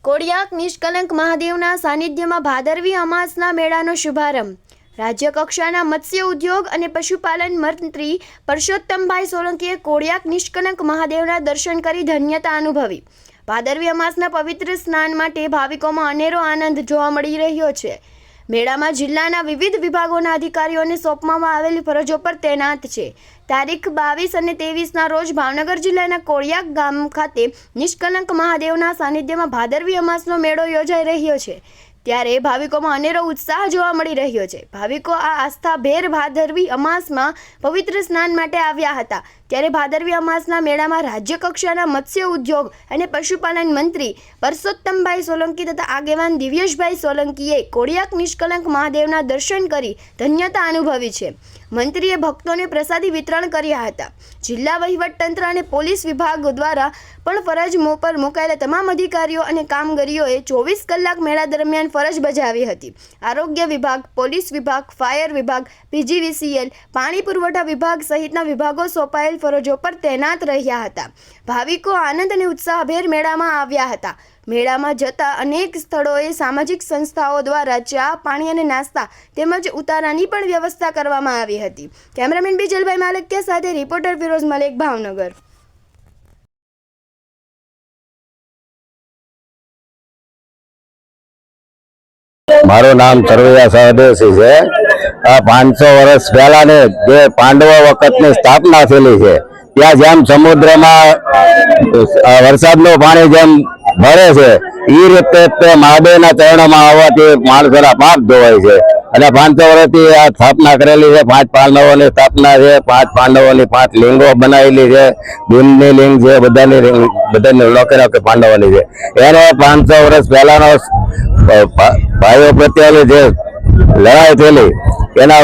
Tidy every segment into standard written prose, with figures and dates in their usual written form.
કોડિયાક નિષ્કલંક મહાદેવના સાનિધ્યમાં ભાદરવી અમાસના મેળાનો શુભારંભ। રાજ્ય કક્ષાના મત્સ્ય ઉદ્યોગ અને પશુપાલન મંત્રી પરસોત્તમભાઈ સોલંકીએ કોડિયાક નિષ્કલંક મહાદેવના દર્શન કરી ધન્યતા અનુભવી। ભાદરવી અમાસના પવિત્ર સ્નાન માટે ભાવિકોમાં અનેરો આનંદ જોવા મળી રહ્યો છે। મેળામાં જિલ્લાના વિવિધ વિભાગોના અધિકારીઓને સોંપવામાં આવેલી ફરજો પર તૈનાત છે। તારીખ 22 અને 23ના રોજ ભાવનગર જિલ્લાના કોડિયાક ગામ ખાતે નિષ્કલંક મહાદેવના સાનિધ્યમાં ભાદરવી અમાસનો મેળો યોજાઈ રહ્યો છે, ત્યારે ભાવિકોમાં અનેરો ઉત્સાહ જોવા મળી રહ્યો છે। ભાવિકો આ આસ્થાભેર ભાદરવી અમાસમાં પવિત્ર સ્નાન માટે આવ્યા હતા, ત્યારે ભાદરવી અમાસના મેળામાં રાજ્ય કક્ષાના મત્સ્ય ઉદ્યોગ અને પશુપાલન મંત્રી પરસોત્તમભાઈ સોલંકી તથા આગેવાન દિવ્યેશભાઈ સોલંકીએ કોડિયાક નિષ્કલંક મહાદેવના દર્શન કરી ધન્યતા અનુભવી છે। મંત્રીએ ભક્તોને પ્રસાદી વિતરણ કર્યા હતા। જિલ્લા વહીવટતંત્ર અને પોલીસ વિભાગ દ્વારા પણ ફરજ પર મુકાયેલા તમામ અધિકારીઓ અને કામગીરીઓએ 24 કલાક મેળા દરમિયાન ફરજ બજાવી હતી। આરોગ્ય વિભાગ, પોલીસ વિભાગ, ફાયર વિભાગ, PGVCL, પાણી પુરવઠા વિભાગ સહિતના વિભાગો સોંપાયેલ ફરજો પર તૈનાત રહ્યા હતા। ભાવિકો આનંદ અને ઉત્સાહભેર મેળામાં આવ્યા હતા। મેળામાં જતા અનેક સ્થળોએ સામાજિક સંસ્થાઓ દ્વારા ચા, પાણી અને નાસ્તા તેમજ ઉતારાની પણ વ્યવસ્થા કરવામાં આવી હતી। કેમેરામેન બીજલભાઈ માલકિયા સાથે રિપોર્ટર ફિરોઝ મલેક, ભાવનગર। મારું નામ સરવૈયા સહદેવસિંહ છે। આ 500 વર્ષ પહેલાની જે પાંડવો વખતની સ્થાપના થયેલી છે, ત્યાં જેમ સમુદ્રમાં વરસાદનું પાણી જેમ ભરે છે, એ રીતે તે મહાદેવના ચરણોમાં આવવાથી માણસોના પાપ ધોવાય છે। અને 500 વર્ષથી આ સ્થાપના કરેલી છે। 5 પાંડવોની સ્થાપના છે। 5 પાંડવોની 5 લિંગો બનાવેલી છે। ભીમની લિંગ છે, બધાની લોકે પાંડવોની છે। એને 500 વર્ષ પહેલાનો ભાઈઓ પ્રત્યેની જે લડાઈ થયેલી એના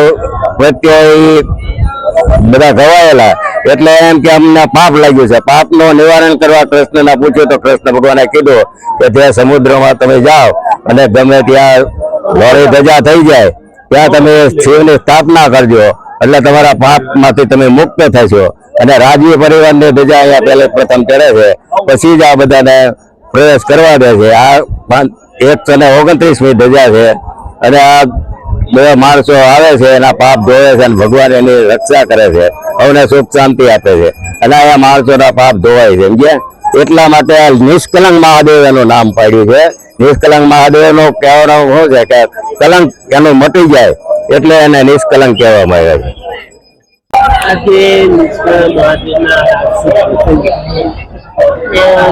પ્રત્યે બધા ગવાયેલા, એટલે એમ કે અમને પાપ લાગ્યું છે। પાપનું નિવારણ કરવા કૃષ્ણને પૂછ્યું તો કૃષ્ણ ભગવાને કીધું કે જે સમુદ્રમાં તમે જાઓ અને ગમે ત્યાં લોરી ધજા થઈ જાય ત્યાં તમે શિવની સ્થાપના કરજો, એટલે તમારા પાપમાંથી તમે મુક્ત થશો। અને રાજવી પરિવારની ધજા અહીંયા પહેલે પ્રથમ ચડે છે, પછી જ આ બધાને પ્રવેશ કરવા દે છે। આ 129મી ધજા છે અને આ બધા માણસો આવે છે, એના પાપ ધોવે છે અને ભગવાન એની રક્ષા કરે છે, અમને સુખ શાંતિ આપે છે અને આ માણસોના પાપ ધોવાય છે, સમજ્યા? એટલા માટે નિષ્કલંક મહાદેવ એનું નામ પાડ્યું છે। નિષ્કલંક મહાદેવનો કહેવાનો શું છે કે કલંક એનું મટી જાય એટલે એને નિષ્કલંક કહેવામાં આવે છે। આજે નિષ્કલંક મહાદેવના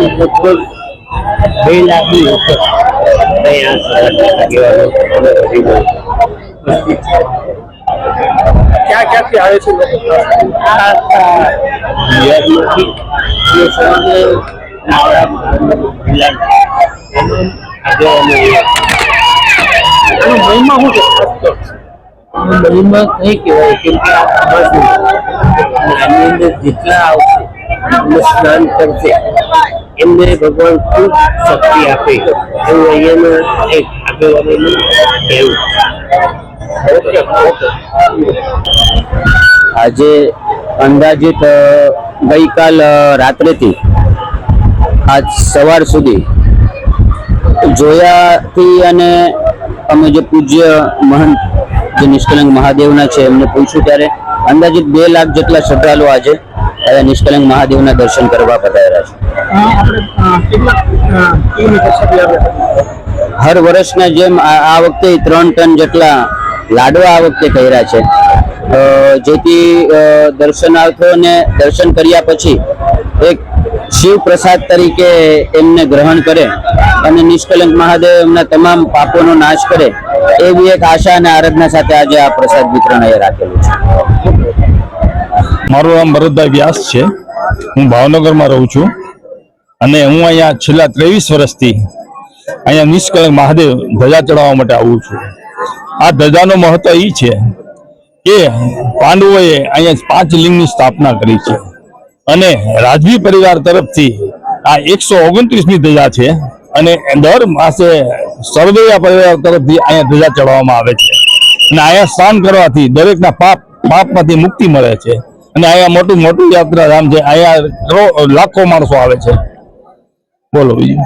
લગભગ 2 લાખની ઉપર ક્યાંથી આવે છે? મહિમા કઈ કહેવાય કેમ કે આની અંદર જેટલા આવશે સ્નાન કરશે એમને ભગવાન ખૂબ શક્તિ આપે, એવું અહીંયાના એક આગેવાનોનું કહેવું। આજે અંદાજિત ગઈકાલ રાત્રેથી આજ સવાર સુધી જોયાથી અને અમે જે પૂજ્ય મહંત જે નિષ્કલંક મહાદેવના છે એમને પૂછ્યું ત્યારે અંદાજિત 2 લાખ જેટલા શ્રદ્ધાળુઓ આજે નિષ્કલંક મહાદેવના દર્શન કરવા પધાર્યા છે। હર વર્ષના જેમ આ વખતે 3 ટન જેટલા લાડવા આ વખતે કર્યા છે, જેથી દર્શનાર્થીઓને દર્શન કર્યા પછી એક શિવ પ્રસાદ તરીકે એમને ગ્રહણ કરે અને નિષ્કલંક મહાદેવ એમના તમામ પાપોનો નાશ કરે, એવી એક આશા અને આરાધના સાથે આજે આ પ્રસાદ વિતરણ અહીંયા રાખેલું છે। મારું નામ ભરતભાઈ વ્યાસ છે। હું ભાવનગરમાં રહું છું અને હું અહીંયા છેલ્લા 23 વર્ષથી અહીંયા નિષ્કલંક મહાદેવ ધજા ચડાવવા માટે આવું છું। આ ધજાનો મહત્વ એ છે કે પાંડવોએ અહીંયા 5 લિંગની સ્થાપના કરી છે અને રાજવી પરિવાર તરફથી આ 129મી ધજા છે અને દર માસે સરવૈયા પરિવાર તરફથી અહીંયા ધજા ચડાવવામાં આવે છે અને અહીંયા સ્નાન કરવાથી દરેકના પાપમાંથી મુક્તિ મળે છે અને અહીંયા મોટું યાત્રાધામ છે। અહીંયા લાખો માણસો આવે છે। બોલો બીજું।